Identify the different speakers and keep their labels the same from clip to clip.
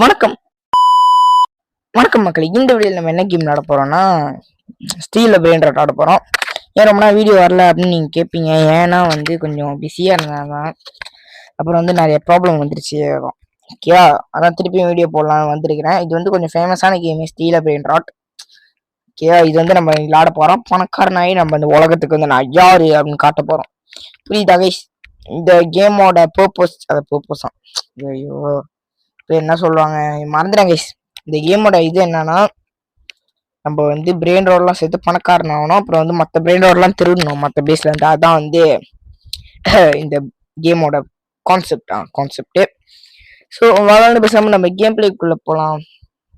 Speaker 1: வணக்கம் வணக்கம் மக்களே. இந்த வீடியோவில் நம்ம என்ன கேம் விளாட போறோம்னா ஸ்டீல பிரெயின் ராட் ஆட போறோம். ஏன் ரொம்ப நாள் வீடியோ வரல அப்படின்னு நீங்க கேட்பீங்க. ஏன்னா கொஞ்சம் பிஸியா இருந்தாங்க. அப்புறம் நிறைய ப்ராப்ளம் வந்துருச்சு. ஓகேயா, அதான் திருப்பியும் வீடியோ போடலாம் வந்திருக்கிறேன். இது கொஞ்சம் ஃபேமஸான கேம் ஸ்டீல பிரெயின் ராட். ஓகேயா, இது நம்ம விளாட போறோம். பணக்காரனாயி நம்ம இந்த உலகத்துக்கு நான் யாரு அப்படின்னு காட்ட போறோம். புரியுதா கைஸ்? இந்த கேமோட பர்பஸா ஐயோ என்ன சொல்லுவாங்க மறந்துடுறேன் கைஸ். இந்த கேமோட இது என்னன்னா, நம்ம பிரெயின் ரோட்லாம் சேர்த்து பணக்காரன் ஆகணும். அப்புறம் மற்ற பிரெயின் ரோட்லாம் திருடணும் மற்ற பேஸ்ல இருந்து. அதான் இந்த கேமோட கான்செப்ட். ஸோ வளர்ந்து பேசாம நம்ம கேம் பிளேக்குள்ள போகலாம்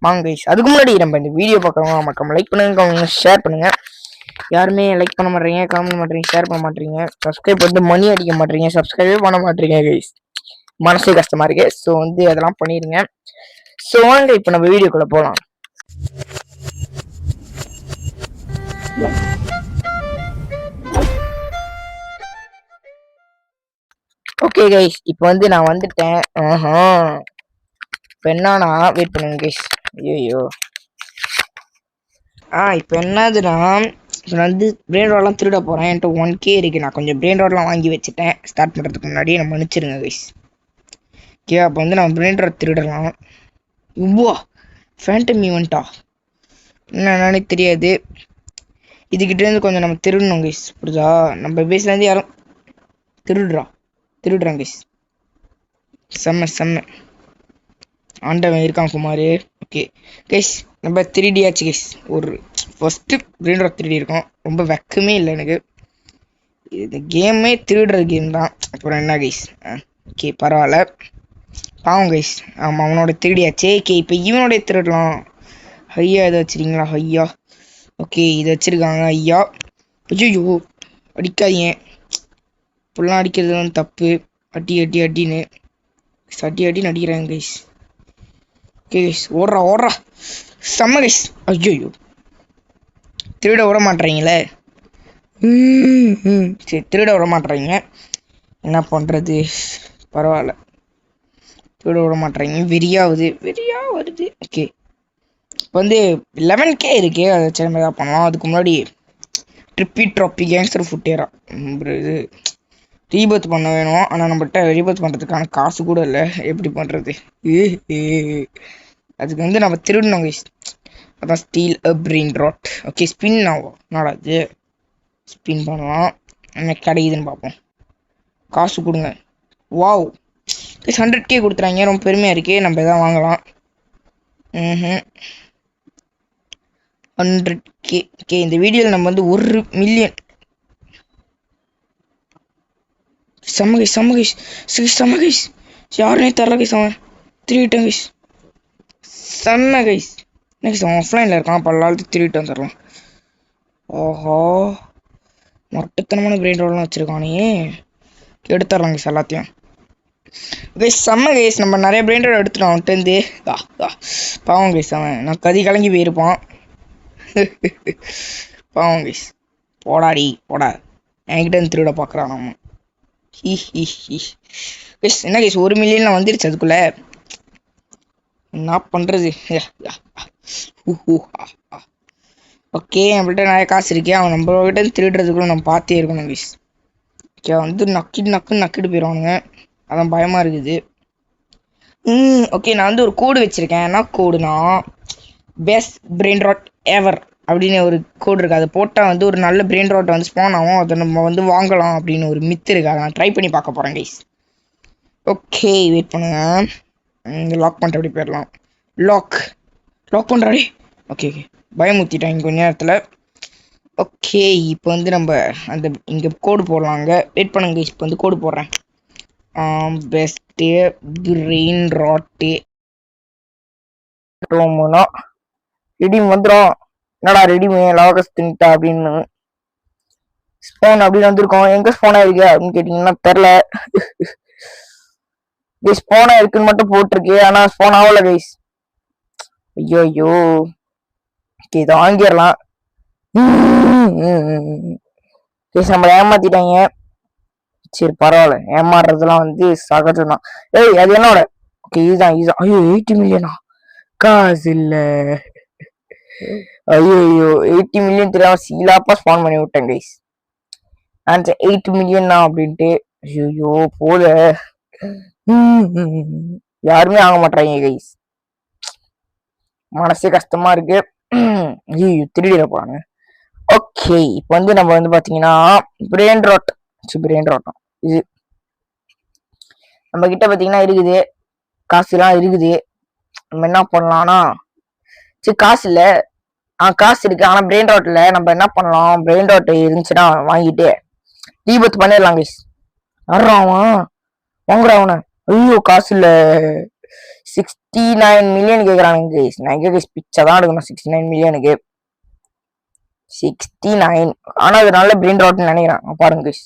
Speaker 1: வாங்க கைஸ். அதுக்கு முன்னாடி நம்ம இந்த வீடியோ பார்க்குறவங்க மக்கள் லைக் பண்ணுங்க, ஷேர் பண்ணுங்க. யாருமே லைக் பண்ண மாட்டீங்க, கமெண்ட் பண்ண மாட்டீங்க, ஷேர் பண்ண மாட்டீங்க, சப்ஸ்கிரைப் மணி அடிக்க மாட்டீங்க, சப்ஸ்கிரைபே பண்ண மாட்டீங்க கைஸ். மனசே கஷ்டமா இருக்கு. ஸோ அதெல்லாம் பண்ணிடுங்க. ஸோ வாங்க இப்போ நம்ம வீடியோக்குள்ள போகலாம். ஓகே கைஸ், இப்போ நான் வந்துட்டேன். இப்போ என்னன்னா வெயிட் பண்ணுங்க கைஸ். ஐயோ இப்போ என்னதுன்னா, இப்போ பிரெயின் ரோட்லாம் திருட போகிறேன். என்கிட்ட 1K இருக்கு. நான் கொஞ்சம் பிரெயின் ரோட்லாம் வாங்கி வச்சுட்டேன். ஸ்டார்ட் பண்ணுறதுக்கு முன்னாடி நம்ம மன்னிச்சிருங்க கைஸ். ஓகே, அப்போ நம்ம பிரெயின் ரோட் திருடலாம். இவ்வளோ ஃபேண்டம் ஈவெண்ட்டா என்னன்னு தெரியாது. இதுகிட்டேருந்து கொஞ்சம் நம்ம திருடணும் கைஸ். புரியுதா? நம்ம பேஸ்லேருந்து யாரும் திருடுறான் கைஸ். செம்ம ஆண்டவன் இருக்கான் குமார். ஓகே கைஸ், நம்ம 3D ஆச்சு கைஸ். ஒரு ஃபஸ்ட்டு பிரெயின் ராட் 3D இருக்கும். ரொம்ப வெக்கமே இல்லை எனக்கு. இந்த கேமே திருடுற கேம் தான். அப்புறம் என்ன கைஸ்? ஓகே பரவாயில்ல, பாவம் கைஸ். ஆமாம், அவனோட 3D ஆச்சே. ஓகே, இப்போ இவனோடைய திருடலாம். ஐயா இதை வச்சுருக்கீங்களா? ஐயா ஓகே, இதை வச்சுருக்காங்க ஐயா. ஐயோ அடிக்காதீங்க, இப்படிலாம் அடிக்கிறது தப்பு. அடின்னு அடிக்கிறாங்க கைஸ். ஓகே கைஸ், ஓடுறா செம்ம கைஸ். ஐயோ திருட விட மாட்டேறீங்களே. சரி, திருட விட மாட்டேறீங்க, என்ன பண்ணுறது? பரவாயில்ல, திருட விட மாட்டேறீங்க. வெறியா வருது. ஓகே, இப்போ 11K இருக்கு. அதை வச்சு நம்ம தான் பண்ணலாம். அதுக்கு முன்னாடி ட்ராப்பி கேங்ஸ்டர் ஃபுட்டேரா இது ரீபர்த் பண்ண வேணும். ஆனால் நம்மகிட்ட ரீபர்த் பண்ணுறதுக்கான காசு கூட இல்லை. எப்படி பண்ணுறது? அதுக்கு நம்ம திருடணும் கைஸ். அதான் steal brain rot. Okay, spin ஆகும். நாடாது ஸ்பின் பண்ணலாம். என்ன கிடைக்குதுன்னு பார்ப்போம். காசு கொடுங்க. வாவ் கைஸ், 100K கொடுத்துறாங்க. ரொம்ப பெருமையாக இருக்கே. நம்ம எதாவது வாங்கலாம். 100K. ஓகே, இந்த வீடியோவில் நம்ம 1 மில்லியன். செம்ம கைஸ். யாருனே தரல கைஸ். அவன் திருவிட்டான் கைஸ். செம்ம கைஸ். என்ன கைஸ், அவன் ஆஃப்லைனில் இருக்கான். பல்லாவது திருவிட்டு வந்துடலாம். ஓஹோ, மொட்டத்தனமான பிரெயின் ரோல்லாம் வச்சுருக்கானே. எடுத்துடலாம் கைஸ் எல்லாத்தையும். கைஸ் செம்ம கைஸ், நம்ம நிறைய பிரெயின் ரோல் எடுத்துட்டோம் அவன்கிட்டருந்து. பாவம் கைஸ், அவன் நான் கலங்கி போயிருப்பான். பாவம் கைஸ். போடா என்கிட்ட இருந்து திருவிட பார்க்குறான் அவன். கைஸ் என்ன கைஸ், 1 மில்லியன் வந்துருச்சு. அதுக்குள்ள என்ன பண்ணுறது? ஓகே, நம்மள்கிட்ட நிறைய காசு இருக்கே. அவன் நம்மகிட்ட திருடுறதுக்குள்ள நம்ம பார்த்தே இருக்கணும் கைஸ். ஓகே, நக்கிட்டு போயிடுவானுங்க. அதான் பயமாக இருக்குது. ஓகே, நான் ஒரு கோடு வச்சுருக்கேன். என்ன கோடுனா, பெஸ்ட் பிரெயின் ராட் எவர் அப்படின்னு ஒரு கோடு இருக்குது. அதை போட்டால் ஒரு நல்ல பிரெயின் ராட் ஸ்பான் ஆகும். அதை நம்ம வாங்கலாம் அப்படின்னு ஒரு மித்து இருக்குது. அதை நான் ட்ரை பண்ணி பார்க்க போகிறேன் கைஸ். ஓகே வெயிட் பண்ணுங்க. லாக் பண்ணிட்டு அப்படி போயிடலாம். லாக் பண்ணுறாடி. ஓகே பயமுத்திட்டேன் கொஞ்ச நேரத்தில். ஓகே, இப்போ நம்ம இங்கே கோடு போடலாங்க. வெயிட் பண்ணுங்க கைஸ், இப்போ கோடு போடுறேன். பெஸ்ட்டு பிரெயின் ராட்டு ரெடிம் வந்துடும். என்னடா ரெடிமே லாகஸ் தின்ட்டா அப்படின்னு ஸ்போன் அப்படின்னு வந்திருக்கோம். எங்க ஸ்போனா இருக்கு அப்படின்னு கேட்டீங்கன்னா தெரில. ஸ்போனா இருக்குன்னு மட்டும் போட்டிருக்கு, ஆனா ஸ்போன் ஆகல கைஸ். ஐயோ ஓகே, இதை வாங்கிடலாம். நம்மளை ஏமாத்திட்டாங்க. சரி பரவாயில்ல, ஏமாறுறதுலாம் சகஜம் தான். ஏய் அது என்னோட ஓகே இதுதான் ஐயோ 80 மில்லியனா காசு இல்ல ஐயோ 80 மில்லியன் தெரியாம சீலாப்பா ஸ்பான் பண்ணி விட்டேன் கைஸ் நான் 8 மில்லியன் தான் அப்படின்ட்டு ஐயோ போல யாருமே ஆக மாட்டாங்க கைஸ் மனசே கஷ்டமா இருக்கு ஐயோ திருடிட போறாங்க ஓகே இப்போ வந்து நம்ம வந்து பாத்தீங்கன்னா பிரெயின் ராட்டம் இது நம்ம கிட்ட பாத்தீங்கன்னா இருக்குது காசுலாம் இருக்குது நம்ம என்ன பண்ணலாம்னா சரி காசு இல்ல காசு இருக்கு ஆனா பிரெயின் ராட்ல நம்ம என்ன பண்ணலாம் பிரெயின் ராட் இருந்துச்சுன்னா வாங்கிட்டு ரீபத் பண்ணிடலாம் கைஸ் வர்றான் வாங்குறான் ஐயோ காசு இல்ல 69 மில்லியன் கேக்குறானுங்க கைஸ் நான் எங்க கைஸ் பிச்சை தான் எடுக்கணும் 69 மில்லியனுக்கு 69 ஆனா அது நல்ல பிரெயின் ராட்னு நினைக்கிறேன் பாருங்க கைஸ்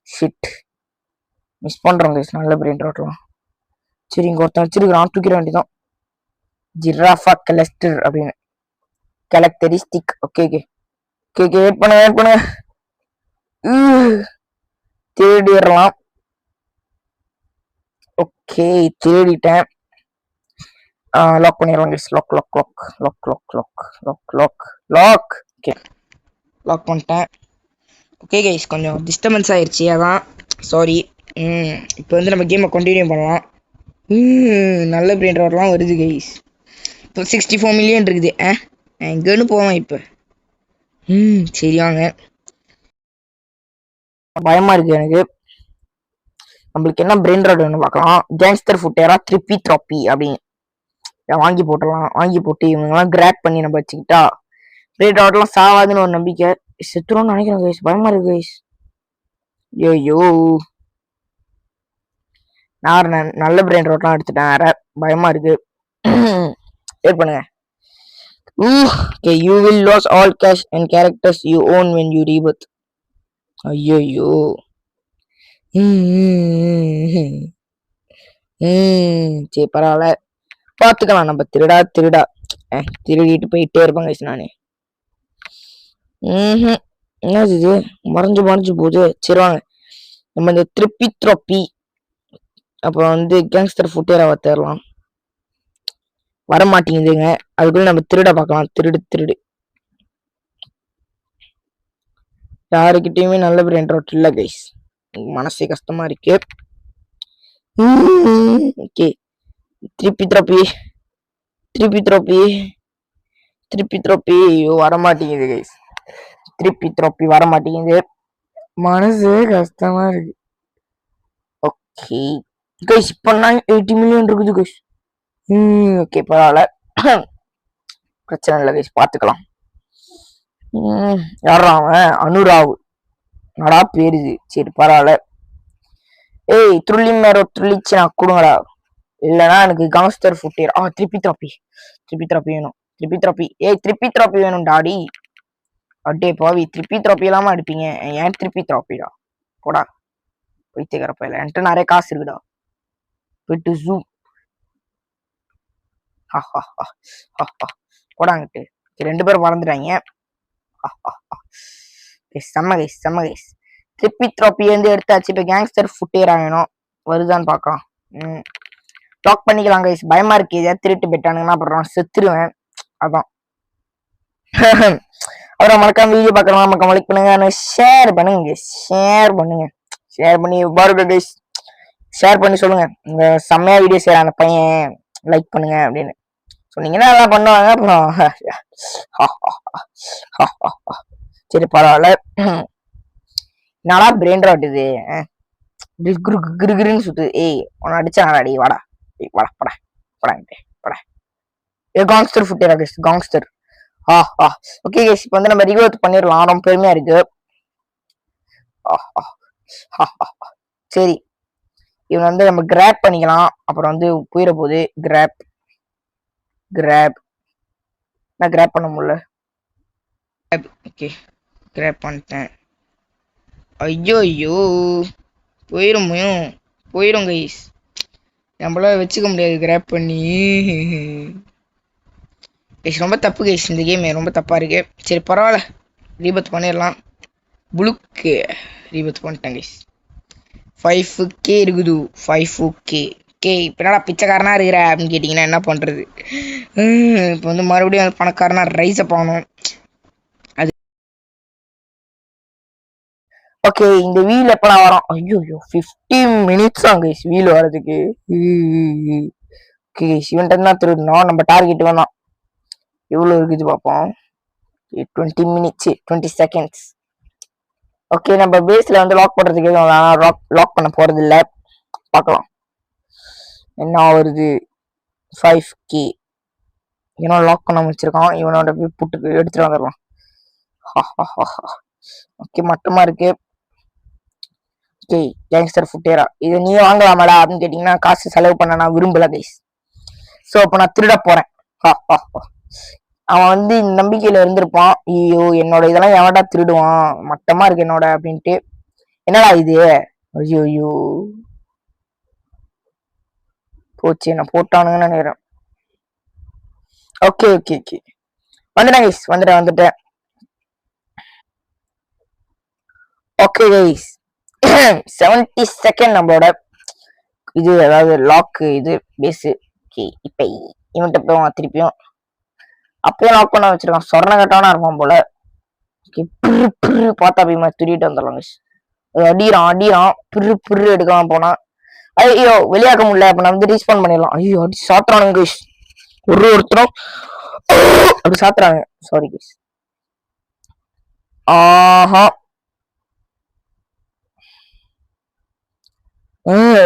Speaker 1: ஷிட் மிஸ் பண்றோம் கைஸ் நல்ல பிரெயின் ராட்லாம் சரி இங்க ஒருத்தன் வச்சிருக்கான் தூக்கிட வேண்டியதான் ஜிராஃபா கலஸ்டர் அப்படின்னு கேரக்டரிஸ்டிக் ஓகே வெயிட் பண்ணுங்க தேடிடலாம் ஓகே தேடிட்டேன் லாக் பண்ணிடலாம் கைஸ் லாக் ஓகே லாக் பண்ணிட்டேன் ஓகே கைஸ் கொஞ்சம் டிஸ்டர்பன்ஸ் ஆயிடுச்சு அதான் சாரி இப்போ வந்து நம்ம கேமை கண்டினியூ பண்ணலாம் நல்ல பிரெயின் ராட்லாம் வருது கைஸ் இப்போ 64 மில்லியன் இருக்குது எங்கன்னு போவேன் இப்போ சரி வாங்க பயமா இருக்கு எனக்கு நம்மளுக்கு என்ன பிரெயின் ராட் வேணும் பார்க்கலாம் கேங்ஸ்டர் ஃபுட்டேரா த்ராப்பி அப்படின்னு வாங்கி போட்டு இவங்கெல்லாம் கிராப் பண்ணி நம்ம வச்சுக்கிட்டா பிரெயின் ராட்லாம் சாவாதுன்னு ஒரு நம்பிக்கை செத்துரும்னு நினைக்கிறேன் கைஸ் பயமா இருக்கு கைஸ் ஐயோ நான் நல்ல பிரெயின் ராட்லாம் எடுத்துட்டேன் வேற பயமா இருக்கு வெயிட் பண்ணுங்க okay you will lose all cash and characters you own when you rebirth ஐயோ சரி பரவாயில்ல பாத்துக்கலாம் நம்ம திருடா திருடிட்டு போயிட்டே இருப்பாங்க நானு என்னது இது மறைஞ்சு போகுது சரி வாங்க நம்ம இந்த த்ராப்பி அப்புறம் வந்து கேங்ஸ்டர் ஃபுட்டேராவை தேரலாம் வர மாட்டேங்குதுங்க அதுக்குள்ள நம்ம திருட பார்க்கலாம் திருடு யாருக்கிட்டையுமே நல்ல பிரெயின் ராட் இல்ல கைஸ் மனசே கஷ்டமா இருக்கு ஓகே த்ராப்பி ஐயோ வர மாட்டேங்குது கைஸ் த்ராப்பி வர மாட்டேங்குது மனசே கஷ்டமா இருக்கு ஓகே கைஸ் இப்போ 80 மில்லியன் இருக்குது கைஸ் ஓகே பரவாயில்ல பிரச்சனை இல்லை கைஸ் பாத்துக்கலாம் யாரா அவன் அனுராவ் நடா பேருது சரி பரவாயில்ல ஏய் துள்ளிச்சு நான் கொடுங்கடா இல்லைன்னா எனக்கு காங்ஸ்டர் ஃபுட்டேர் த்ராப்பி வேணும் த்ராப்பி வேணும் டாடி அட்டே பாவி த்ராப்பி இல்லாம அடிப்பீங்க ஏன் த்ராப்பிடா போடா போய்த்துக்கிறப்ப இல்லை என்கிட்ட நிறைய காசு இருக்குடா போயிட்டு ஜூம் போடாங்கிட்டு ரெண்டு பேரும் மறந்துட்டாங்க செம்ம கைஸ் த்ராப்பி வந்து எடுத்தாச்சு இப்ப கேங்ஸ்டர் ஃபுட்டேரா வேணும் வருதான்னு பாக்கலாம் லாக் பண்ணிக்கலாம் கைஸ் பயமா இருக்கு ஏதாவது திருட்டு போயிட்டானுங்கன்னா அப்புறம் செத்துருவேன் அதான் அப்புறம் மறக்காம வீடியோ பார்க்கலாம் மறக்காம லைக் பண்ணுங்க ஷேர் பண்ணி பாருங்க கைஸ் ஷேர் பண்ணி சொல்லுங்க இந்த செம்மையா வீடியோ செய்யற அந்த பையன் லைக் பண்ணுங்க அப்படின்னு சொன்னீங்கன்னா எல்லாம் பண்ணுவாங்க அப்புறம் சரி பரவாயில்ல நாளா பிரெயின் ராட் இது கிருன்னு சுத்து ஏய் உன்னை அடிச்சா நாடாடி வாடா காங்ஸ்டர் ஃபுட்டேரா கைஸ் காங்ஸ்டர் ஓகே கைஸ் இப்போ வந்து நம்ம ரிவர்ட் பண்ணிடலாம் ரொம்ப பெருமையா இருக்கு சரி இவன் வந்து நம்ம கிராப் பண்ணிக்கலாம் அப்புறம் வந்து போயிட போகுது கிராப் நான் கிராப் பண்ண முடியல ஓகே கிராப் பண்ணிட்டேன் ஐயோ போயிடும் கைஸ் நம்மளால வச்சுக்க முடியாது கிராப் பண்ணி கைஸ் ரொம்ப தப்பு கைஸ் இந்த கேம் ரொம்ப தப்பா இருக்கு சரி பரவாயில்ல ரீபத் பண்ணிடலாம் புளுக்கு ரீபத் பண்ணிட்டேன் கைஸ் 5K இருக்குது. 5K. கே இப்போ என்னடா பிச்சைக்காரனா இருக்கிற அப்படின்னு கேட்டிங்கன்னா என்ன பண்ணுறது? இப்போ வந்து மறுபடியும் அந்த பணக்காரனா ரைஸ் அப் ஆகணும். அது ஓகே. இந்த வீல் எப்பலாம் வரும்? ஐயோ 15 மினிட்ஸ் ஆங்க வீல் வரதுக்கு. ஓகே இவன்ட்ட தான் திருடணும். நம்ம டார்கெட் வந்தோம். எவ்வளோ இருக்குது பார்ப்போம். 20 மினிட்ஸ் 20 செகண்ட்ஸ். ஓகே நம்ம பேஸ்ல வந்து லாக் பண்றதுக்கு எதுவும் லாக் பண்ண போறது இல்லை. பார்க்கலாம் என்ன வருது. 5K ஏன்னா லாக் பண்ண வச்சிருக்கான். இவனோட புட்டுக்கு எடுத்துட்டு வந்துடலாம். ஓகே மட்டமா இருக்கு. ஓகே கேங்ஸ்டர் ஃபுட்டேரா இதை நீ வாங்கலாமாடா அப்படின்னு கேட்டீங்கன்னா காசு செலவு பண்ண நான் விரும்பல கைஸ். ஸோ அப்போ நான் திருட போறேன். அவன் வந்து நம்பிக்கையில இருந்திருப்பான். ஐயோ என்னோட இதெல்லாம் எவன்டா திருடுவான், மட்டமா இருக்கு என்னோட அப்படின்ட்டு. என்னடா இது? ஐயோ ஐயோ போச்சு, நான் போட்டானுங்கன்னு நினைக்கிறேன். ஓகே ஓகே ஓகே வந்துட்டேன் கைஸ், வந்துட்டேன். ஓகே கைஸ் 70 செகண்ட் நம்மளோட இது, அதாவது லாக் இது பேஸு. ஓகே இப்போ இவன்கிட்ட போய் திருப்பியும் அப்பயே லாக் பண்ண வச்சிருக்கான். சொர்ண கட்டானா இருப்பான் போல. பார்த்தா போய் திருட்டு வந்துடலாம். அடிறான் பிரு எடுக்கலாம் போனா. ஐயோ வெளியாக்க முடியல. அப்ப நான் வந்து ரீஸ்பான் பண்ணிடலாம். ஐயோ அடி சாத்துறானுங்க கைஸ். ஒருத்தரும் அப்படி சாத்துறாங்க. Sorry guys. ஆஹா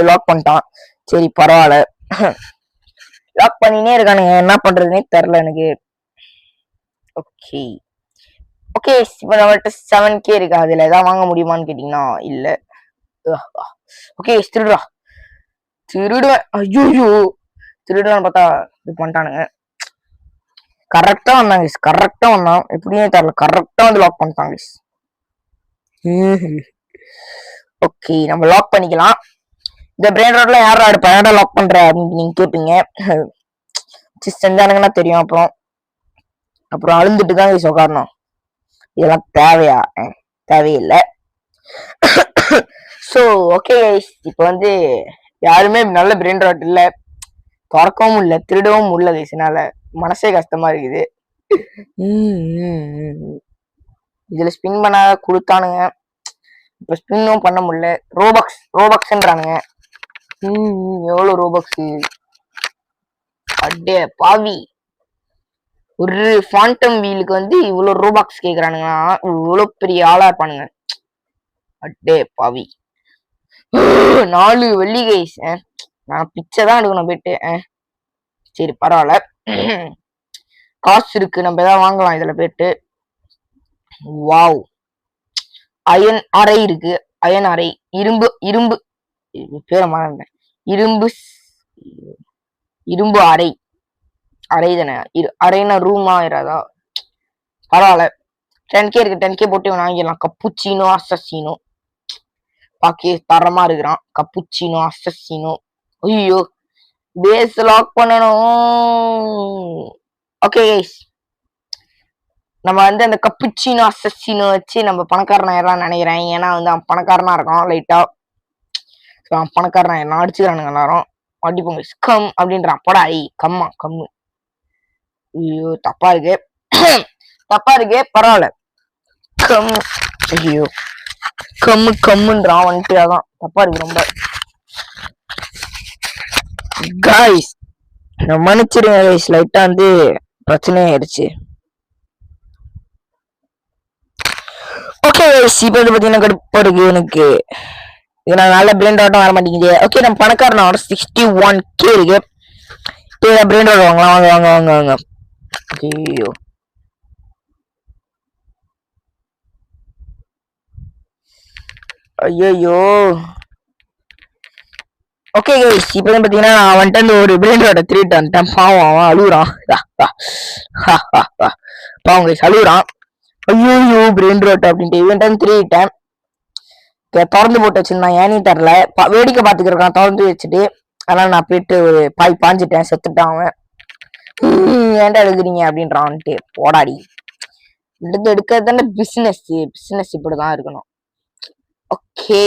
Speaker 1: லாக் பண்ணிட்டான். சரி பரவாயில்ல. லாக் பண்ணினே இருக்கானுங்க, என்ன பண்றதுன்னே தெரியல எனக்கு. ஓகே ஓகே இப்போ நம்மள்ட்ட 7K இருக்கு. அதுல ஏதாவது வாங்க முடியுமான்னு கேட்டீங்கன்னா இல்ல. ஓகே திருடுவேன். ஐயோ திருடுவேன் பார்த்தா இது பண்ணிட்டானுங்க. கரெக்டா வந்தான் எப்படியே தெரியல. கரெக்டா வந்து லாக் பண்ணிட்டாங்க. ஓகே நம்ம லாக் பண்ணிக்கலாம். இந்த பிரெயின் ரோட்ல யாரா எடுப்பா ஏடா லாக் பண்ற அப்படின்னு நீங்க கேட்பீங்க. செஞ்சானுங்கன்னா தெரியும். அப்புறம் அழுந்துட்டு தான் உட்காரணும். இதெல்லாம் தேவையா? தேவையில்லை. ஸோ ஓகே இப்போ வந்து யாருமே நல்ல பிரெயின் ராட் இல்லை, திறக்கவும் இல்லை, திருடவும் இல்லை கைஸ்னால. மனசே கஷ்டமா இருக்குது. இதுல ஸ்பின் பண்ண கொடுத்தானுங்க. இப்ப ஸ்பின்னும் பண்ண முடியல. ரோபக்ஸ்ன்றானுங்க. எவ்வளவு ரோபக்ஸ்? அடே பாவி, ஒரு ஃபாண்டம் வீலுக்கு வந்து இவ்வளவு ரோபாக்ஸ் கேக்குறானுங்கன்னா இவ்வளவு பெரிய ஆளா இருப்பானுங்க. அடே பாவி 4 வெள்ளி கைஸ். நான் பிச்சை தான் எடுக்கணும் போயிட்டு. சரி பரவாயில்ல, காசு இருக்கு, நம்ம ஏதாவது வாங்கலாம் இதுல போயிட்டு. வாவ் அயன் அறை இருக்கு. அயன் அறை, இரும்பு பேரை மறந்தேன். இரும்பு அறை தானே. அறைனா ரூமா இராதா? பரவாயில்ல 10K இருக்கு. 10K போட்டு வாங்கிடலாம். கப்புச்சினோ அசசினோ பாக்கி தரமா இருக்கிறான். கப்புச்சினோ அசசினோ. ஐயோ பேஸ் லாக் பண்ணணும். ஓகே கைஸ் நம்ம வந்து அந்த கப்புச்சினோ அசசினோ வச்சு நம்ம பணக்காரனா எல்லாம் நினைக்கிறேன். ஏன்னா வந்து அவன் பணக்காரனா இருக்கான் லைட்டா. அவன் பணக்காரனா எல்லாம் அடிச்சுக்கிறானுங்க எல்லாரும். அடிப்போங்க கம் அப்படின்றான். போடா கம்மா கம்மு. ஐயோ தப்பா இருக்கு பரவாயில்ல. கம் ஐயோ கம்முன்றான் வந்துட்டு. அதான் தப்பா இருக்கு ரொம்ப. காய்ஸ் மன்னிச்சிருங்க கைஸ், லைட்டா வந்து பிரச்சனை ஆயிடுச்சு. ஓகே கைஸ் இப்போ வந்து பாத்தீங்கன்னா கடுப்பா இருக்கு எனக்கு. இது நான் நல்ல பிரெயின் ராட்டும் வர மாட்டேங்குது. ஓகே நம்ம பணக்காரனோட 61K இருக்கு. பிரெயின் ராட் வாங்கலாம். வாங்க. ஐயோ ஐயோ ஓகே கைஸ் இப்போ வந்து பாத்தீங்கன்னா நான் வந்துட்டு ஒரு பிரெயின் ராட்டை திருட்டு வந்துட்டேன். பாவம் அவன் அழுகுறான். பாவம் கைஸ் அழுகுறான். ஐயோ பிரெயின் ராட் அப்படின்ட்டு இவன்ட்டு திருட்டேன். திறந்து போட்டு வச்சிருந்தான், ஏனே தெரில. வேடிக்கை பார்த்துக்கிருக்கான் திறந்து வச்சுட்டு. அதனால நான் போயிட்டு ஒரு பாஞ்சிட்டேன். செத்துட்டான் அவன். ஏன்டா எழுதுறீங்க அப்படின்றான்ட்டு. போடாடி எடுக்கிறது தானே பிசினஸ் இப்படிதான் இருக்கணும். Okay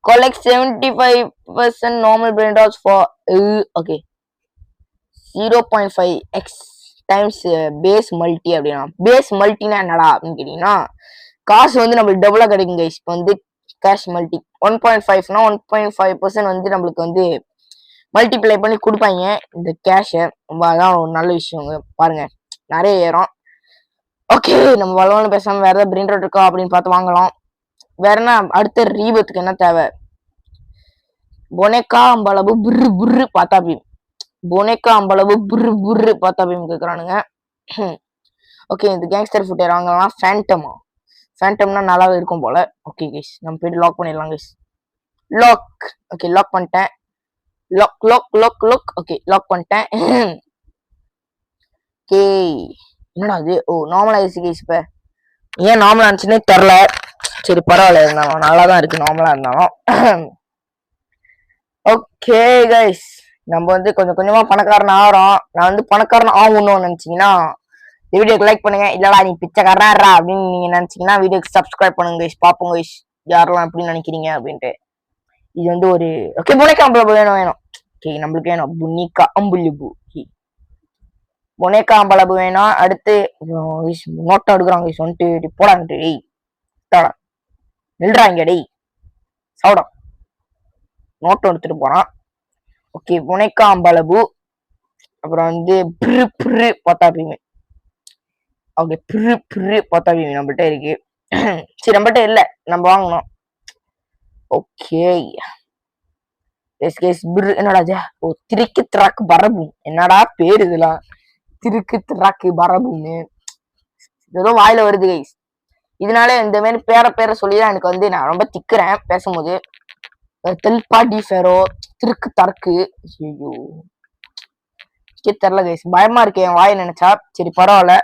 Speaker 1: collect 75% normal brain rots for okay 0.5x times base multi அப்படின்னா பேஸ் மல்டினா என்னடா அப்படின்னு கேட்டீங்கன்னா காசு வந்து நம்மளுக்கு டபுளா கிடைக்கும் கைஸ். இப்போ வந்து கேஷ் மல்டி 1.5னா 1.5% வந்து நம்மளுக்கு வந்து மல்டிப்ளை பண்ணி கொடுப்பாங்க இந்த கேஷை. ரொம்ப அதான் ஒரு நல்ல விஷயம் பாருங்க, நிறைய ஏறும். ஓகே, நம்ம வளவன்னு பேசாம வேற ஏதாவது பிரிண்ட் இருக்கா அப்படின்னு பார்த்து வாங்கலாம். வேற என்ன அடுத்த ரீபத்துக்கு என்ன தேவை? பொனேக்கா அம்பளவு புர்ரு புர்ரு பாத்தாபீம். பொனேக்கா அம்பளவு புர்ரு புர்ரு பாத்தாபீம் கேட்குறானுங்க. ஓகே, இந்த கேங்ஸ்டர் ஃபுட்டேர் வாங்கலாம். ஃபேண்டம்னா நல்லாவே இருக்கும் போல. ஓகே கைஸ், நம்ம போயிட்டு லாக் பண்ணிடலாம் கைஸ். லாக். ஓகே, லாக் பண்ணிட்டேன். Lock lock lock lock. Okay, lock பண்ணிட்டேன். ஓகே, என்னடா அது? ஓ, நார்மல் ஆயிடுச்சு கைஸ். இப்போ ஏன் நார்மல் ஆனிச்சுன்னே தெரில. சரி, பரவாயில்ல, இருந்தாலும் நல்லா தான் இருக்கு நார்மலா இருந்தாலும். ஓகே கைஸ், நம்ம வந்து கொஞ்சம் கொஞ்சமா பணக்காரன் ஆகிறோம். நான் வந்து பணக்காரன் ஆகணும்னு நினைச்சீங்கன்னா இந்த வீடியோக்கு லைக் பண்ணுங்க. இல்லடா நீ பிச்சைக்காரா அப்படின்னு நீங்க நினைச்சீங்கன்னா வீடியோக்கு சப்ஸ்கிரைப் பண்ணுங்க கைஸ். பாப்போம் கைஸ் யாரெல்லாம் எப்படி நினைக்கிறீங்க அப்படின்ட்டு. இது வந்து ஒரு ஓகே புனேக்கா அம்பளபு வேணும். ஓகே, நம்மளுக்கு வேணும் புனிக்கா அம்புலிபு. புனேக்கா அம்பளபு வேணும். அடுத்து நோட்டை எடுக்கிறாங்க கைஸ். வந்துட்டு போடாங்க டேய், நில்றாங்க டேய், சவுடா நோட்டை எடுத்துட்டு போறான். ஓகே, புனேக்கா அம்பளபு. அப்புறம் வந்து பிரு பிரு பத்தாப்பீமே. ஓகே, பிரு பிரு பத்தாப்பீமே நம்மள்கிட்ட இருக்கு. சரி, நம்மள்கிட்ட இல்லை, நம்ம வாங்கணும். ஓகே, என்னடா ஓ, திருக்கு திராக்கு பரபும். என்னடா பேரு இதெல்லாம்? திருக்கு திராக்கு பரபும்னு ஏதோ வாயில வருது கைஸ். இதனால இந்த மாதிரி பேரை சொல்லிதான் எனக்கு வந்து நான் ரொம்ப திக்குறேன் பேசும்போது. தெல்பாடி ஃபெரோ, திருக்கு தரக்கு. ஐயோ, தெரியல கைஸ், பயமா இருக்கு என் வாயை நினைச்சா. சரி, பரவாயில்ல.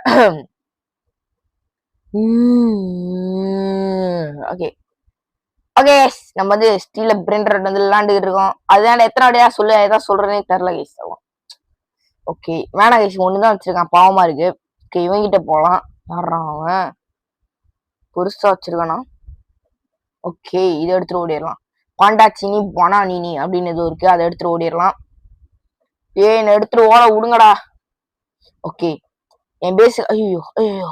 Speaker 1: ஓகே ஓகே, நம்ம வந்து ஸ்டீல பிரிண்டர் வந்து விளையாண்டுக்கிட்டு இருக்கோம். அதுதான் எத்தனை வடையா சொல்லு, ஏதாவது சொல்றேனே தெரில கைஸ். ஓகே, வேணாம் கைஸ், ஒண்ணுதான் வச்சிருக்கான், பாவமா இருக்கு. ஓகே, இவங்கிட்ட போலாம். யாரான் அவன்? பெருசா வச்சிருக்கானா? ஓகே, இதை எடுத்துட்டு ஓடிடலாம். பாண்டாச்சினி பனானினி அப்படின்னு எதுவும் இருக்கு, அதை எடுத்துட்டு ஓடிடலாம். என்ன எடுத்துட்டு ஓட விடுங்கடா. ஓகே, என் பேசு. ஐயோ ஐயோ,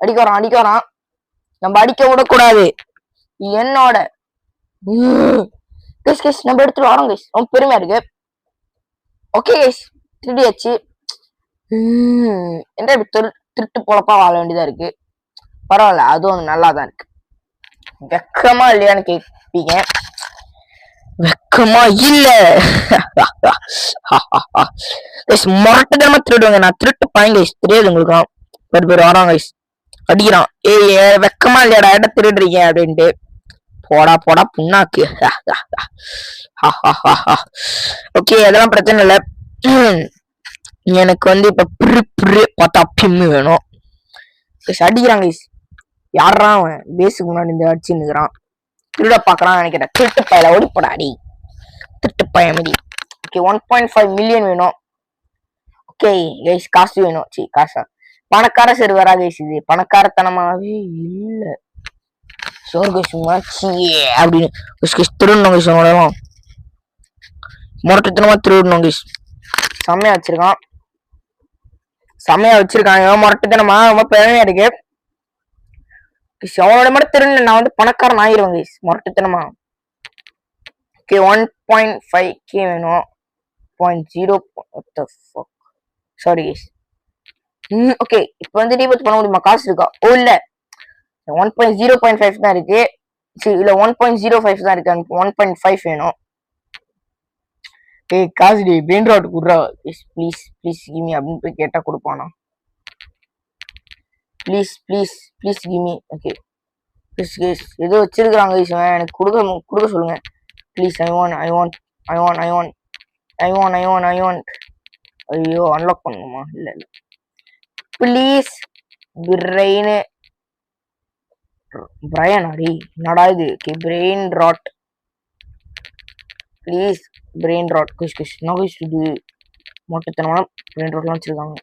Speaker 1: அடிக்க வரான். நம்ம அடிக்க விடக்கூடாது. என்னோட கைஸ் நம்ம எடுத்துட்டு வரோம் கைஸ். ரொம்ப பெருமையா இருக்கு. ஓகே கைஸ், திருடியாச்சு. என்ன திருட்டு பொழப்பா வாழ வேண்டியதா இருக்கு. பரவாயில்ல, அதுவும் நல்லா தான் இருக்கு. வெக்கமா இல்லையான்னு கேட்பீங்க. வெக்கமா இல்ல. மொரட்டதனமா திருடுவாங்க. நான் திருட்டு பாய்ங்க கைஸ், தெரியாது உங்களுக்கு. பேர் வரான் கைஸ், அடிக்கிறான். வெக்கமா இல்லையாடா இடம் திருடுறீங்க அப்படின்ட்டு. போடா போடா புண்ணாக்கு. ஓகே, அதெல்லாம் பிரச்சனை இல்லை. எனக்கு வந்து இப்ப பார்த்தா பிம்மு வேணும். அடிக்கிறாங்க யாரா அவன்? பேசுக்கு முன்னாடி இந்த அடிச்சுன்னுக்குறான். திருட பாக்குறான் நினைக்கிறேன். திருட்டு பையில ஓடிப்படா அடி, திருட்டு பயமதி. ஓகே, 1.5 மில்லியன் வேணும். ஓகே கைஸ், காசு வேணும். சி காசா? பணக்கார சர்வரா கைஸ்? இது பணக்காரத்தனமாவே இல்ல. அப்படின்னு திருடணும் கைஸ். அவனோடலாம் முரட்டுத்தனமா திருடணும் கைஸ். செம்மையா வச்சிருக்கான் முரட்டுத்தனமா. ரொம்ப பெருமையா இருக்கு. அவனோட மட்டும் திருட நான் வந்து பணக்காரன் ஆயிடுவேன் கைஸ் முரட்டுத்தனமா. ஓகே, 1.5K வேணும். 0.0 சாரி கைஸ். ஓகே, இப்போ வந்து ரீபத் பண்ண முடியுமா? காசு இருக்கா? ஓ இல்ல, 1.0.5 தான் இருக்கு. சரி, இல்ல 1.05 தான் இருக்கு. 1.5 வேணும். காசு டி பிரெயின் ராட் குடுறா ப்ளீஸ் ப்ளீஸ் கிமி அப்படின்னு போய் கேட்டா கொடுப்பானா? Please please please gimme. Okay please ஏதோ வச்சிருக்காங்க எனக்கு கொடுக்க சொல்லுங்க ப்ளீஸ். I want. ஐயோ, அன்லாக் பண்ணுமா? இல்ல ப்ளீஸ். பிரையன் அடி என்னடா இது? Brain rot please. Brain rot குஷ் நான் இது மொட்டத்தனமான பிரெயின் ராட்லாம் வச்சிருக்காங்க.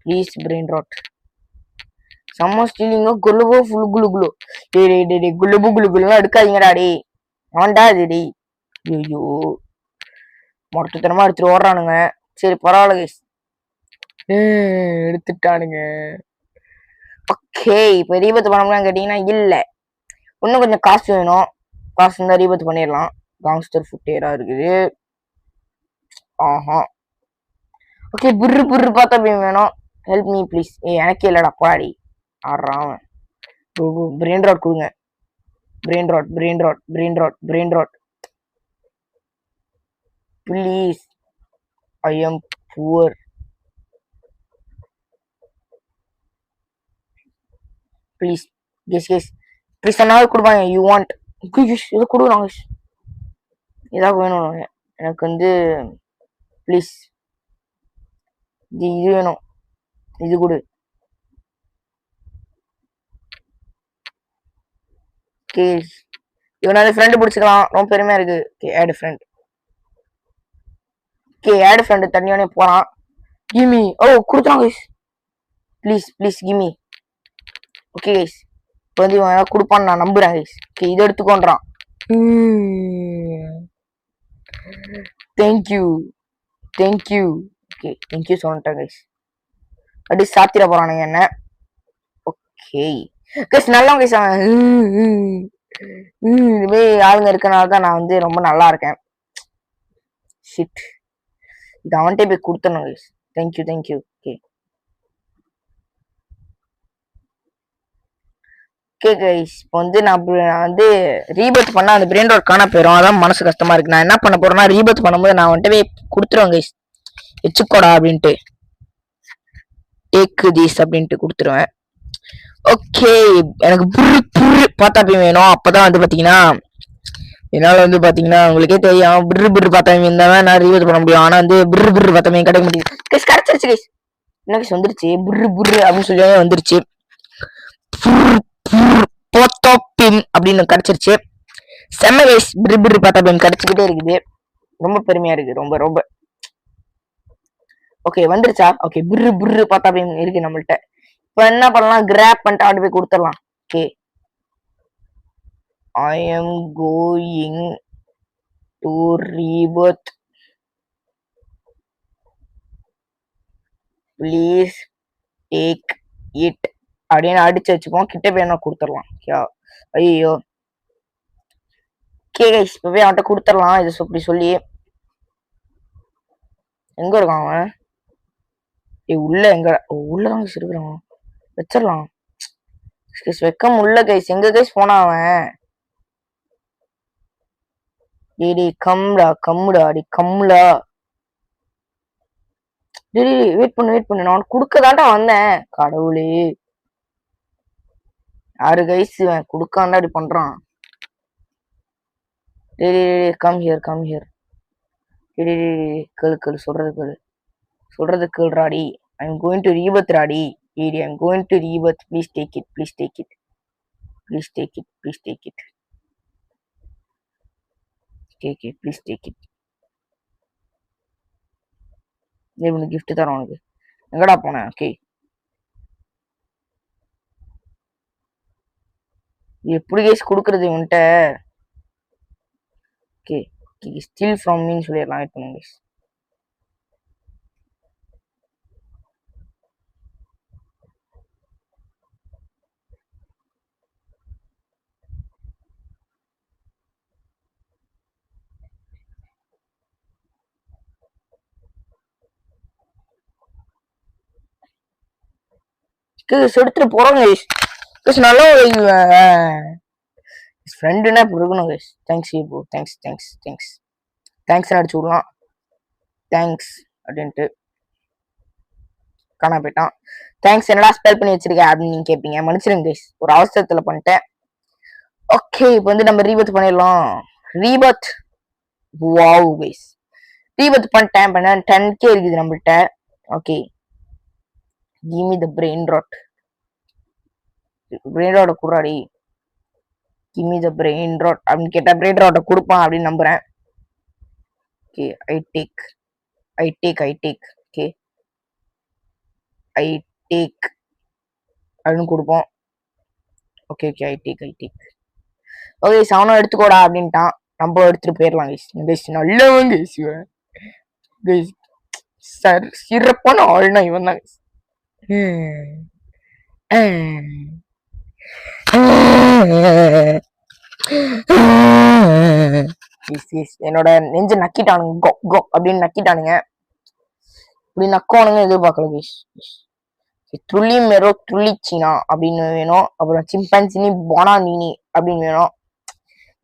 Speaker 1: Please brain rot. செம்ம ஸ்டீலிங்கோ குலுபோ ஃபுல் குலுகுலு. டே குலுபு குலுகுலாம் எடுக்காதீங்கடா டே. அவன்டா இதுடி. ஐயோ மொட்டத்தனமா எடுத்துட்டு ஓடுறானுங்க. சரி பரவாயில்ல கைஸ். எடுத்துட்டானுங்க. ஓகே இப்போ ரீபத் பண்ணலாம் கேட்டீங்கன்னா இல்ல, இன்னும் கொஞ்சம் காசு வேணும். காசு இருந்தா ரீபத் பண்ணிடலாம். காங்ஸ்டர் ஃபுட்டேரா இருக்குது. ஆஹா ஓகே புர்ரு புர்ரு பார்த்தா வேணும். Help me please. எனக்கே இல்லடா போடாடி. ஆடுறான் பிரெயின் ராட் கொடுங்க. Brain rot brain rot brain rot brain rot please. I am poor. Please guess guess please சொன்னாலும் கொடுப்பாங்க. யூ வாண்ட் இதை கொடுக்குறாங்க. இதாக வேணும் எனக்கு வந்து. ப்ளீஸ் இது வேணும். இது கொடு. ஓகே இவனால ஃப்ரெண்டு பிடிச்சிக்கலாம். ரொம்ப பெருமையா இருக்கு. Okay add friend. Okay add friend தண்ணியோனே போறான். கிமி. ஓ கொடுத்துறான் guys. Please please gimme. Okay guys இப்போ வந்து இவன் கொடுப்பான்னு நான் நம்புறேன் கைஸ். ஓகே இதை எடுத்துக்கோன்றான். Thank you thank you. ஓகே தேங்க்யூ சொல்லிட்டேன் கைஸ். அப்படி சாத்திர போறானுங்க என்ன. ஓகே கைஸ் நல்லா கைஸ். இதுவே ஆளுங்க இருக்கனால தான் நான் வந்து ரொம்ப நல்லா இருக்கேன். ஷிட் இது அவன்கிட்ட போய் கொடுத்தணும் guys. Thank you thank you. Okay okay guys இப்போ வந்து நான் வந்து ரீபத் பண்ணா அந்த பிரெயின் ராட் காண போயிடும். அதான் மனசு கஷ்டமா இருக்கு. நான் என்ன பண்ண போறேன்னா ரீபத் பண்ணும்போது நான் வந்துட்டு போய் கொடுத்துருவேன் கைஸ். வச்சுக்கோடா அப்படின்ட்டு டேக் தீஸ் அப்படின்ட்டு கொடுத்துருவேன். ஓகே எனக்கு புரு புரு பார்த்தாப்பி வேணும். அப்பதான் வந்து பாத்தீங்கன்னா என்னால வந்து பாத்தீங்கன்னா உங்களுக்கே தெரியும் பிரு பிரு பார்த்தாமி இருந்தாலும் நான் ரீவர்ஸ் பண்ண முடியும். ஆனா வந்து பிரு பிரு பார்த்தாமி கிடைக்க முடியுது. கைஸ் கிடைச்சிருச்சு கைஸ். என்ன கைஸ் வந்துருச்சு. புரு புரு அப்படின்னு சொல்லி வந்துருச்சு. போத்தோப்பின் அப்படின்னு கிடைச்சிருச்சு. செம்ம கைஸ். பிரு பிரு பார்த்தாப்பி கிடைச்சிக்கிட்டே இருக்குது. ரொம்ப பெருமையா இருக்கு. ரொம்ப ரொம்ப ஓகே வந்துருச்சா. ஓகே புரு புரு பார்த்தாப்பி இருக்கு நம்மள்ட்ட. இப்போ என்ன பண்ணலாம் கிராப் பண்ணிட்டு அப்படி போய் கொடுத்துடலாம். Okay I am going to rebirth. Please take it அப்படின்னு அடிச்சு வச்சுப்போம். கிட்ட போய் என்ன கொடுத்துடலாம். ஐயோ கே கைஸ் இப்போ போய் அவன்கிட்ட கொடுத்துடலாம். இது அப்படி சொல்லி எங்க இருக்கான் அவன். உள்ள எங்க உள்ளதான் கைஸ் இருக்கிறான். வச்சிடலாம். வெக்கம் உள்ள கைஸ். எங்க கைஸ் போனா அவன். டேடி கம்டா கம்முடா அடி கம்முடா. டேடி வெயிட் பண்ணு நான் குடுக்கதாண்டா வந்தேன். கடவுளே யாரு கைஸ் இவன் குடுக்காண்டா அப்படி பண்றான். Daddy come here come here. Daddy கேளு சொல்றது கேளுடாடி. I am going to rebirth ராடி. Daddy I am going to rebirth. Please take it please take it please take it please take it take it please take it. இவனுக்கு gift தரோம் உனக்கு. எங்கடா போனேன். Okay எப்படி கேஸ் கொடுக்கறது இவன்ட்ட. Okay still from மீன்னு சொல்லிடலாம். வெயிட் பண்ணுங்க கேஸ். எடுத்துட்டு போறோங்க நல்லா ஃப்ரெண்டுன்னா இப்படி இருக்கணும் guys. Thanks bro thanks thanks thanks thanks அடிச்சு விடலாம். தேங்க்ஸ் அப்படின்ட்டு காணா போயிட்டான். தேங்க்ஸ் என்னடா ஸ்பெல் பண்ணி வச்சிருக்க அப்படின்னு நீங்க கேட்பீங்க. மன்னிச்சிருங்க கைஸ் ஒரு அவசரத்துல பண்ணிட்டேன். ஓகே இப்போ வந்து நம்ம ரீபத் பண்ணிடலாம். ரீபத் வாவ் கைஸ் ரீபத் பண்ணிட்டேன். பண்ண 10K இருக்குது நம்மள்ட்ட. Okay give me the brain rot. brain rot குறாடி. give me the brain rot அப்படின்னு கேட்டா brain rot கொடுப்பான் அப்படின்னு நம்புறேன். Okay I take okay I take அப்படின்னு கொடுப்போம். Okay okay I take okay அவனும் எடுத்துக்கோடா அப்படின்ட்டான். நம்ம எடுத்துட்டு போயிடலாம் கைஸ். நல்லவன் கைஸ் இவன். கைஸ் சார் சிறப்பான ஆள்னா இவன் தான். என்னோட நெஞ்ச நக்கிட்டானுங்க. கோ கோ அப்படின்னு நக்கிட்டானுங்க. இப்படி நக்கோனுங்க எதிர்பார்க்கல கைஸ். துள்ளி மெரோ துள்ளிச்சினா அப்படின்னு வேணும். அப்புறம் சிம்பான்சினி பொனானினி அப்படின்னு வேணும்.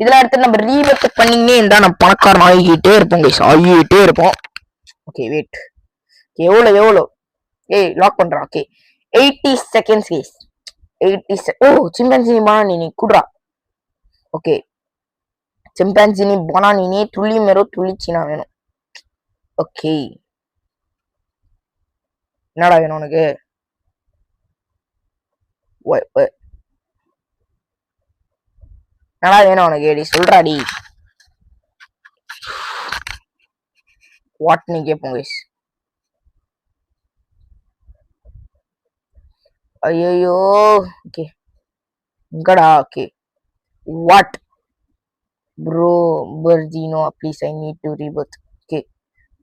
Speaker 1: இதெல்லாம் எடுத்து நம்ம ரீவெர்ட் பண்ணிங்கன்னே இருந்தா நம்ம பணக்காரன் ஆகிக்கிட்டே இருப்போம் கைஸ். ஆகிக்கிட்டே இருப்போம். Okay wait. எவ்வளோ ஏய் லாக் பண்றா. Okay 80 seconds guys. 80 oh Chimpanzini Bananini குட்ரா. ஓகே சிம்பான்சினி பொனானினி துள்ளி மெரோ துள்ளிச்சினா வேணும். ஓகே என்னடா வேணும் உனக்கு? என்னடா வேணும் உனக்கு? டி சொல்றாடி. வாட் நீ கேட்போம் கைஸ். ஐயோ ஓகே எங்கடா? ஓகே வாட் ப்ரோ பொம்பர்ஜினோ please I need to rebirth. Okay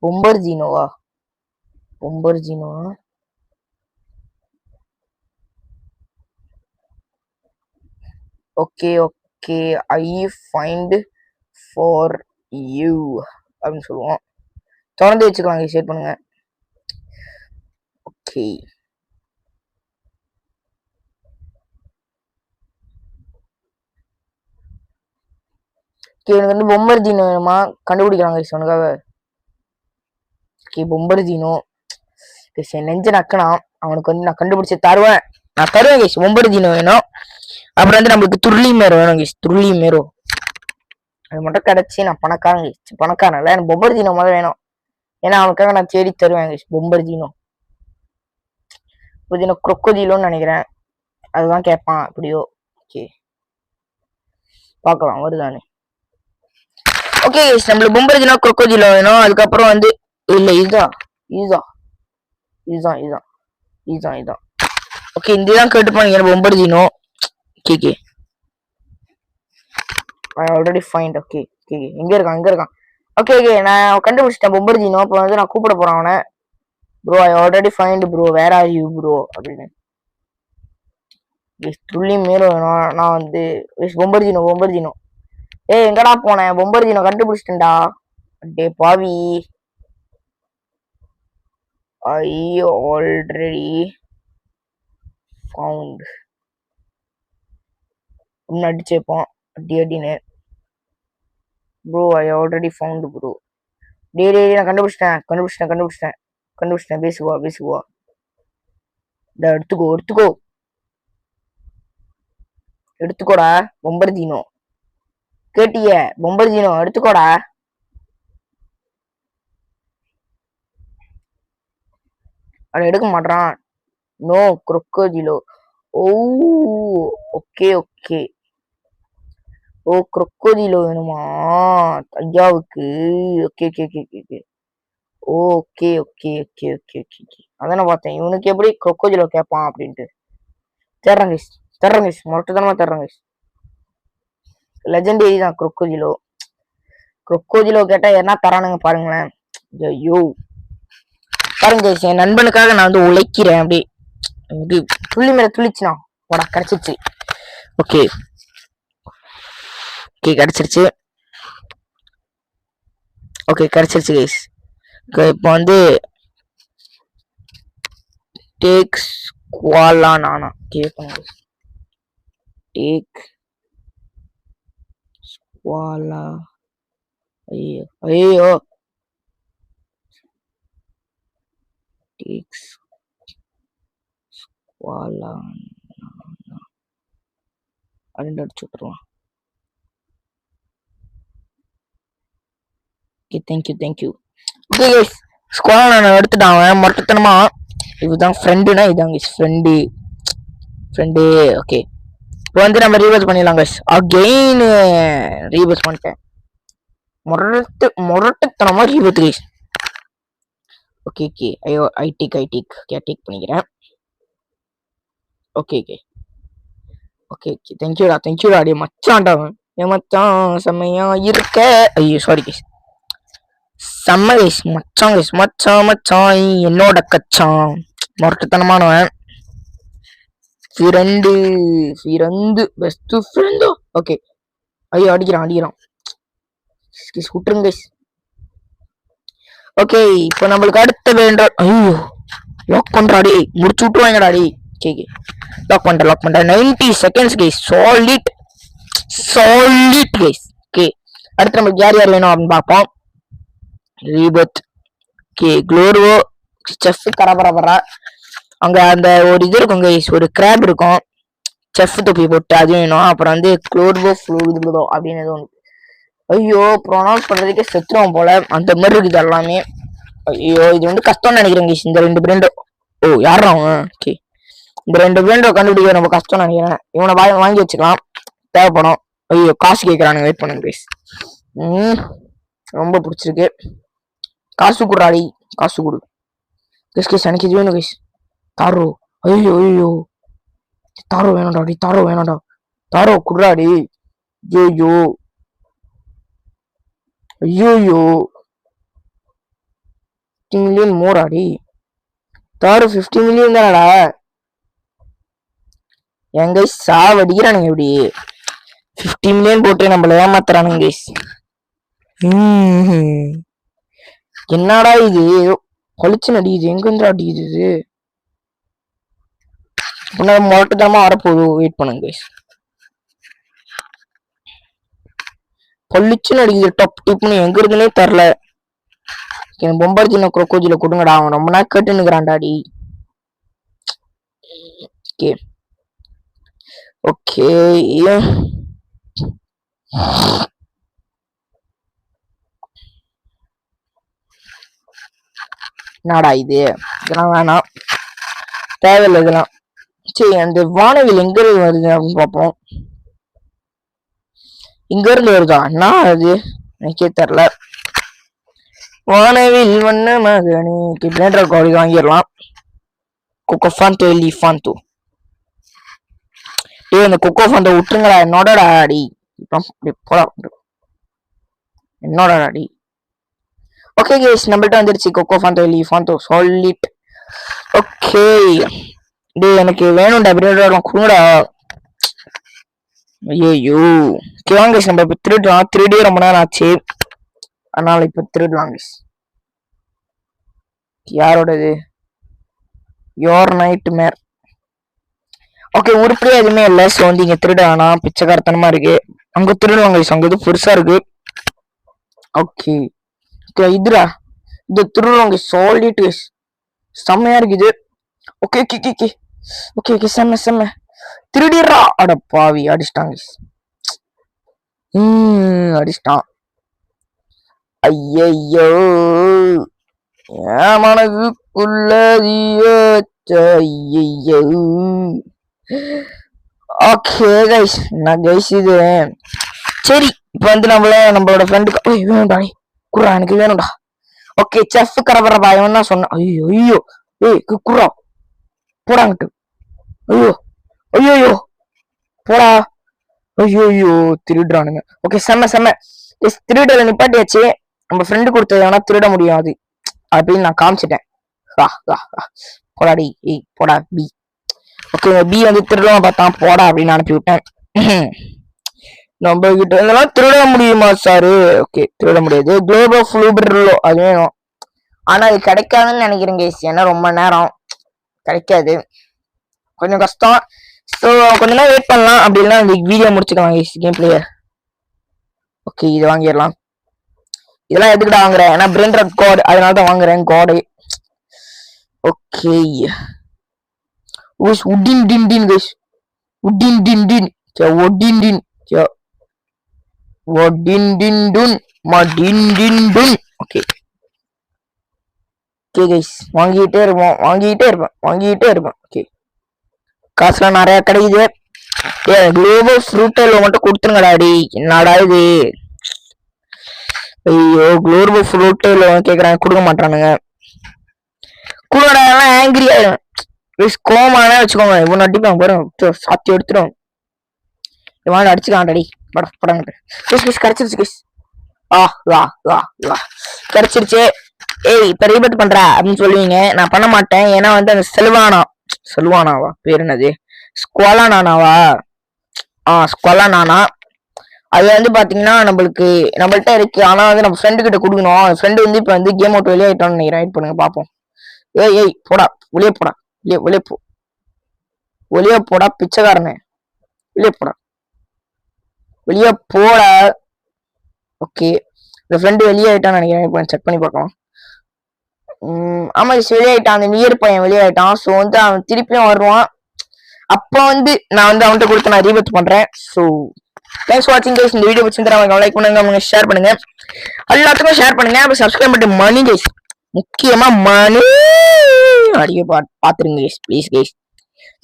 Speaker 1: பொம்பர்ஜினோவா? பொம்பர்ஜினோவா? Okay okay I find for you அப்படின்னு சொல்லுவோம். திறந்து வச்சுக்கலாம் ஷேர் பண்ணுங்க. ஓகே எனக்கு வந்து பொம்பர்ஜினோ வேணுமா? கண்டுபிடிக்கலாம் கைஸ் உனக்காக. ஓகே பொம்பர்ஜினோ நெஞ்ச நக்கனா அவனுக்கு வந்து நான் கண்டுபிடிச்சு தருவேன். நான் தருவேன் கைஸ். பொம்பர்ஜினோ வேணும். அப்புறம் வந்து நம்மளுக்கு துருளி மேரோ வேணும் கைஸ். துருளி மேரோ அது மட்டும் கிடைச்சி நான் பணக்காரன் கைஸ். பணக்காரன் இல்லை எனக்கு பொம்பர்ஜினோ முதல்ல வேணும். ஏன்னா அவனுக்காக நான் தேடி தருவேன் கைஸ். பொம்பர்ஜினோ புதின குரொக்கோஜிலோன்னு நினைக்கிறேன். அதுதான் கேட்பான் எப்படியோ. ஓகே பார்க்கலாம் வருதானே. ஓகே கைஸ் நம்மளுக்கு பொம்பர்ஜினோ குரொக்கோஜிலோ வேணும். அதுக்கப்புறம் வந்து இல்ல இதுதான் இதுதான் இதுதான் இதுதான் இதுதான் இதுதான் ஓகே இதுதான் கேட்டுப்பாங்க எனக்கு பொம்பர்ஜினோ. Okay I already find. Okay okay எங்க இருக்கான்? ஓகே நான் கண்டுபிடிச்சிட்டேன் பொம்பர்ஜினோ. இப்போ வந்து நான் கூப்பிட போறேன் அவனை. Bro I already find bro where are you bro அப்படின்னு. துள்ளி மேலும் வேணும். நான் வந்து பொம்பர்ஜினோ ஏய் எங்கடா போனேன்? பொம்பர்ஜினோ கண்டுபிடிச்சிட்டேன்டா. டே பாவி ஐ ஆல்ரெடி ஃபவுண்ட் அடிச்சேப்போம் அடின்னு. Bro I already found bro. டே நான் கண்டுபிடிச்சிட்டேன். பேசுவா இந்த எடுத்துக்கோடா பொம்பர்ஜினோ. கேட்டிய பொம்பர்ஜினோ எடுத்துக்கோடா. அவன் எடுக்க மாட்டான். நோ குரொக்கோஜிலோ. ஓ ஓகே ஓ குரொக்கோஜிலோ வேணுமா ஐயாவுக்கு? ஓகே அதான பார்த்தேன் இவனுக்கு எப்படி குரொக்கோஜிலோ கேட்பான் அப்படின்ட்டு. தர்றேன் கைஸ் மொட்டத்தனமா தர்றேன் கைஸ். லெஜெண்டரி தான் குரொக்கோஜிலோ கேட்டா என்ன தரானுங்க பாருங்களேன். ஐயோ பாருங்க கைஸ் என் நண்பனுக்காக நான் வந்து உழைக்கிறேன். அப்படி துள்ளி மேல துள்ளிச்சுனா போடா கிடைச்சிருச்சு. ஓகே கிடைச்சிருச்சு கைஸ். இப்போ வந்து டேக் ஸ்குவாலா நானா கேட்பாங்க. டேக் ஸ்குவாலா ஐயோ டேக் ஸ்குவாலா அப்படின்னு அடிச்சு விட்டுருவான். தேங்க்யூ ஓகே கைஸ் ஸ்குவாலா நான் எடுத்துட்டான் அவன் மொட்டத்தனமா. இதுதான் ஃப்ரெண்டுனா இதாங்க ஃப்ரெண்டு. ஓகே இப்போ வந்து நம்ம ரீவர்ஸ் பண்ணிடலாம் கைஸ். அகெயின் ரீவர்ஸ் பண்ணிட்டேன். முரட்டுத்தனமா reverse guys. Okay I take பண்ணிக்கிறேன். ஓகே தேங்க்யூடா டே மச்சான்டா அவன். மச்சான் செம்மையா இருக்க. ஐயோ சாரி கைஸ். செம்ம கைஸ். மச்சான் கைஸ். மச்சான் மச்சான் என்னோட கச்சான். மொரட்டுத்தனமானவன். ஃப்ரெண்டு பெஸ்ட் ஃப்ரெண்டோ. ஓகே. ஐயோ அடிக்கிறான். விட்டுருங்க கைஸ். ஓகே இப்போ நம்மளுக்கு அடுத்த வேண்டாம். ஐயோ லாக் பண்றாடி. முடிச்சு விட்டுருவாங்கடாடி. ஓகே லாக் பண்ணிட்டேன் 90 seconds guys. Solid guys. Okay அடுத்து நம்மளுக்கு யார் வேணும் அப்படின்னு பார்ப்போம். ரீபத். ஓகே குளோர்வோ செஃப் கரபரபரா. அங்க அந்த ஒரு இது இருக்கும் கைஸ். ஒரு கிராப் இருக்கும் செஃப் தொப்பி போட்டு, அது வேணும். அப்புறம் வந்து குளோர்வோ ஃப்ளூதோ அப்படின்னு எதுவும். ஐயோ ப்ரொனவுன்ஸ் பண்றதுக்கே செத்துருவோம் போல அந்த மாதிரி இருக்குது எல்லாமே. ஐயோ இது வந்து கஷ்டம்னு நினைக்கிறேன் கைஸ். இந்த 2 பிரெண்டோ. ஓ யாரா அவன். ஓகே இந்த 2 பிரெண்டோ கண்டுபிடிக்க ரொம்ப கஷ்டம்னு நினைக்கிறேன். இவனை வாங்கி வச்சுக்கலாம் தேவைப்படும். ஐயோ காசு கேட்கறானுங்க. வெயிட் பண்ணுங்க கைஸ். ரொம்ப பிடிச்சிருக்கு. காசு குடுறாடி. காசு கொடு கைஸ். எனக்கு இது வேணும் கைஸ். தாரோ. ஐயோ தாரோ வேணாம்டாடி. தாரோ குடுறாடி. ஐயோ 50 மில்லியன் மோராடி. தாரு 50 மில்லியன் தானடா. எங்க சாவடிக்கிறானுங்க இப்படி 50 மில்லியன் போட்டு நம்மள ஏமாத்துறானுங்க கைஸ். என்னடா இது கொலிச்சு அடிக்குது. எங்க இருந்து அடிக்குது. மொரட்டுத்தனமா வரப்போகுது. வெயிட் பண்ணுங்க கைஸ். கொலிச்சு அடிக்குது. டப் டிப்னு எங்க இருக்குன்னே தெரியல. பொம்பார்ஜின குரோக்கோஜில கொடுங்கடா. அவன் ரொம்ப நாள் கேட்டு நிக்கிறான்டாடி. ஓகே என்னடா இது. இதெல்லாம் வேணாம் தேவையில்லை இதெல்லாம். சரி அந்த வானவில் எங்க இருந்து வருது அப்படின்னு பார்ப்போம். இங்க இருந்து வருதா என்ன அது எனக்கே தெரியல. வானவில் வண்ண மகனே. பிளேண்டர் கோழி வாங்கிடலாம். கொக்கோஃபான்டோ எலிஃபான்டோ. டேய் அந்த கொக்கோஃபான்டோ விட்டுருங்கடா. என்னோடடா அடி. போடா என்னோட அடி. ஓகே கேஸ் நம்மள்ட்ட வந்துருச்சு கொக்கோஃபான்டோ எலிஃபான்டோ சாலிட். ஓகே டேய் எனக்கு வேணும்டா. பிளேண்டர் கொடுங்கடா. ஐயோ வாங்க நம்ம இப்ப திருடலாம். திருடியே ரொம்ப நேரம் ஆச்சு. அதனால இப்ப திருடலாம். யாரோடது. Your nightmare. ஓகே உருப்படியா எதுவுமே இல்லை. ஸோ வந்து இங்க திருட வேணாம். பிச்சைக்காரத்தனமா இருக்கு. அங்க திருடுவாங்க. அங்க இது பெருசா இருக்கு. ஓகே இதுரா இது திருடுவாங்க. சாலிட் செம்மையா இருக்குது. ஓகே செம்ம திருடிடுறா. அட பாவி அடிச்சிட்டாங்க. அடிச்சிட்டான். ஐயோ என் மனதுக்குள்ளதியோ. ஓகே கைஸ் நான் கைஸ் இது சரி இப்போ வந்து நம்மளோட ஃப்ரெண்டுக்கு வேணும்டா. குர்ரா எனக்கு வேணும்டா. ஓகே செஃப் கரபரபா இவன் தான் சொன்னான். ஐயோ குர்ரா போடாங்கிட்டு. ஐயோ போடா. ஐயோ திருடுறானுங்க. ஓகே செம்ம திருடல நிப்பாட்டியாச்சு. நம்ம ஃப்ரெண்டு கொடுத்தது வேணா திருட முடியாது அப்படின்னு நான் காமிச்சிட்டேன். போடாடி. போடா பி. ஓகே பி வந்து திருடலாம் பார்த்தான். போடா அப்படின்னு அனுப்பி விட்டேன். நம்ம கிட்ட இதெல்லாம் திருட முடியுமா சாரு. ஓகே திருட முடியாது. குளோபோ ஃப்ளூபர்லோ அது வேணும். ஆனா அது கிடைக்காதுன்னு நினைக்கிறேன் கேஸ். ஏன்னா ரொம்ப நேரம் கிடைக்காது. கொஞ்சம் கஷ்டம். ஸோ கொஞ்ச நேரம் வெயிட் பண்ணலாம். அப்படின்னா இந்த வீடியோ முடிச்சுக்கலாம் கேம் பிளேயர். ஓகே இது வாங்கிடலாம். இதெல்லாம் எதுக்கிட்ட வாங்குறேன். ஏன்னா பிரெண்டர் காட் அதனால தான் வாங்குறேன். காடு. ஓகே உடின் டின் டின் கைஸ். உடின் டின் டின் ஒடின் டின் ஒடின் டின் டுன் மடின் டின் டுன். ஓகே ஓகே கைஸ் வாங்கிட்டே இருப்பேன். ஓகே காசுலாம் நிறைய கிடைக்குது. குளோபல் ஃப்ரூட்டேலோ மட்டும் கொடுத்துருங்கடாடி. என்னடா இது. ஐயோ குளோபல் ஃப்ரூட்டேலோ கேக்குறாங்க கொடுக்க மாட்டானுங்க. கூட ஆங்கிரி ஆயிடும். கோமான வச்சுக்கோங்க. இவன் அடிப்பான் பாரு. சாத்தி எடுத்துடும். இவன் அடிச்சுக்கான்டாடி. படம் படம் கிடைச்சிருச்சு கைஸ். வா வா வா கிடைச்சிருச்சு. ஏய் இப்ப ரீபத் பண்ற அப்படின்னு சொல்லுவீங்க. நான் பண்ண மாட்டேன். ஏன்னா வந்து அந்த செல்வானாவா பேர் என்னது, ஸ்குவாலானாவா, ஸ்குவாலானானா, அது வந்து பாத்தீங்கன்னா நம்மள்ட்ட இருக்கு. ஆனா வந்து நம்ம ஃப்ரெண்டு கிட்ட கொடுக்கணும். ஃப்ரெண்டு வந்து இப்ப வந்து கேம் அவுட் வெளியே ஆயிட்டோம்னு நினைக்கிறேன். வெயிட் பண்ணுங்க பாப்போம். ஏய் போடா, வெளியே போடா, வெளியே போடா பிச்சைக்காரனே, வெளியே போடா, வெளியே போட. ஓகே, இந்த ஃப்ரெண்டு வெளியே ஆயிட்டான்னு நினைக்கிறேன். இப்போ செக் பண்ணி பார்க்கலாம். ஆமா வெளியாயிட்டான். அந்த நியர் பையன் வெளியாயிட்டான். ஸோ வந்து அவன் திருப்பியும் வருவான். அப்போ வந்து நான் வந்து அவன்கிட்ட கொடுத்து நான் ரீபத் பண்றேன். ஸோ தேங்க்ஸ் ஃபார் வாட்சிங் கைஸ். இந்த வீடியோ பிடிச்சிருந்தா லைக் பண்ணுங்க, அவங்க ஷேர் பண்ணுங்க, எல்லாத்துக்கும் ஷேர் பண்ணுங்க. அப்புறம் சப்ஸ்கிரைப் பண்ணிட்டு மணி கைஸ், முக்கியமா மணி அடிக்க பாத்துருங்க கைஸ், ப்ளீஸ் கைஸ்.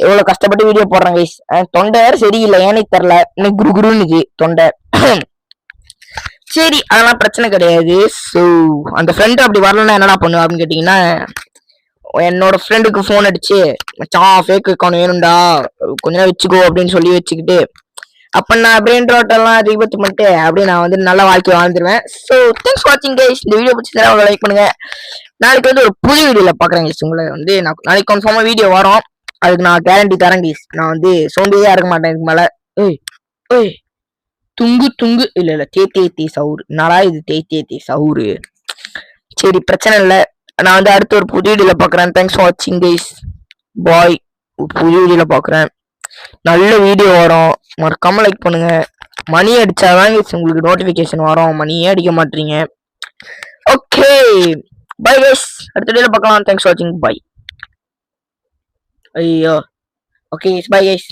Speaker 1: எவ்வளவு கஷ்டப்பட்டு வீடியோ போடுறேன் கைஸ். தொண்டை வேற சரியில்லை, ஏன்னு தெரியல. இன்னைக்கு குருகுருன்னு தொண்டை. சரி அதெல்லாம் பிரச்சனை கிடையாது. ஸோ அந்த ஃப்ரெண்டு அப்படி வரலன்னா என்னடா பண்ணுவா அப்படின்னு கேட்டீங்கன்னா, என்னோட ஃப்ரெண்டுக்கு ஃபோன் அடிச்சு மச்சான் ஃபேக் அக்கௌண்ட் வேணும்டா கொஞ்ச நேரம் வச்சுக்கோ அப்படின்னு சொல்லி வச்சுக்கிட்டு, அப்ப நான் பிரெயின் ரோட்டெல்லாம் ரீபத் பண்ணிட்டு அப்படியே நான் வந்து நல்ல வாழ்க்கை வாழ்ந்துருவேன். ஸோ தேங்க்ஸ் வாட்சிங் கைஸ். இந்த வீடியோ பிடிச்சிருந்தா லைக் பண்ணுங்க. நாளைக்கு வந்து ஒரு புது வீடியோல பாக்குறேன் கைஸ். உங்களை வந்து நான் நாளைக்கு கன்ஃபார்மா வீடியோ வரும். அதுக்கு நான் கேரண்டி தரேன் கைஸ். நான் வந்து சோம்பேறியா இருக்க மாட்டேன் இதுக்கு மேல. ஏய் துங்கு இல்ல தேத்தி சவுறு நாளா இது தேத்தி சவுறு. சரி பிரச்சனை இல்ல. நான் வந்து அடுத்த ஒரு புது வீடியோல பாக்குறேன். தேங்க்ஸ் ஃபார் வாட்சிங் கைஸ். பாய். புது வீடியோல பாக்குறேன். நல்ல வீடியோ வரும். மறக்காம லைக் பண்ணுங்க. மணி அடிச்சாதான் உங்களுக்கு நோட்டிபிகேஷன் வரும். மணியே அடிக்க மாட்டீங்க. Okay bye guys. அடுத்த வீடியோல பார்க்கலாம். தேங்க்ஸ் ஃபார் வாட்சிங். பை. ஐயோ ஓகே பை கைஸ்.